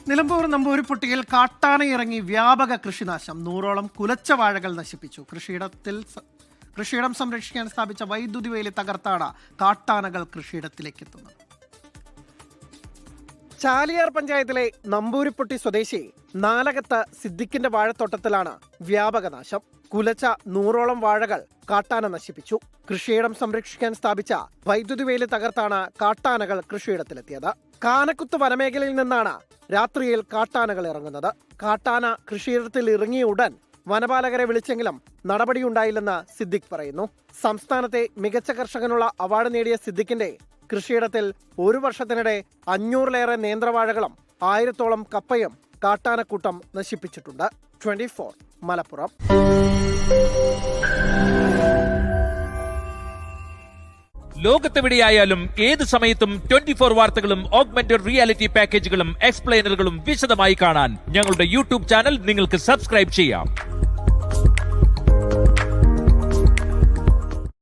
നിലമ്പൂർ നമ്പൂരിപ്പൊട്ടിയിൽ കാട്ടാനയിറങ്ങി വ്യാപക കൃഷിനാശം. 100ഓളം കുലച്ച വാഴകൾ നശിപ്പിച്ചു. കൃഷിയിടം സംരക്ഷിക്കാൻ സ്ഥാപിച്ച വൈദ്യുതി വേലി തകർത്താണ് കാട്ടാനകൾ കൃഷിയിടത്തിലേക്ക് എത്തുന്നത്. ചാലിയാർ പഞ്ചായത്തിലെ നമ്പൂരിപ്പൊട്ടി സ്വദേശി നാലകത്ത് സിദ്ദിഖിന്റെ വാഴത്തോട്ടത്തിലാണ് വ്യാപക നാശം. കുലച്ച 100ഓളം വാഴകൾ കാട്ടാന നശിപ്പിച്ചു. കൃഷിയിടം സംരക്ഷിക്കാൻ സ്ഥാപിച്ച വൈദ്യുതി വേലി തകർത്താണ് കാട്ടാനകൾ കൃഷിയിടത്തിലെത്തിയത്. കാനക്കുത്ത് വനമേഖലയിൽ നിന്നാണ് രാത്രിയിൽ കാട്ടാനകൾ ഇറങ്ങുന്നത്. കാട്ടാന കൃഷിയിടത്തിൽ ഇറങ്ങിയ ഉടൻ വനപാലകരെ വിളിച്ചെങ്കിലും നടപടിയുണ്ടായില്ലെന്ന് സിദ്ദിഖ് പറയുന്നു. സംസ്ഥാനത്തെ മികച്ച കർഷകനുള്ള അവാർഡ് നേടിയ സിദ്ദിഖിന്റെ കൃഷിയിടത്തിൽ ഒരു വർഷത്തിനിടെ 500-ലേറെ നേന്ത്രവാഴകളും 1000-ഓളം കപ്പയും കാട്ടാനക്കൂട്ടം നശിപ്പിച്ചിട്ടുണ്ട്. 24 മലപ്പുറം. ലോകത്തെവിടെയായാലും ഏത് സമയത്തും 24 വാർത്തകളും ഓഗ്മെന്റഡ് റിയാലിറ്റി പാക്കേജുകളും എക്സ്പ്ലെയിനറുകളും വിശദമായി കാണാൻ ഞങ്ങളുടെ യൂട്യൂബ് ചാനൽ നിങ്ങൾക്ക് സബ്സ്ക്രൈബ് ചെയ്യാം.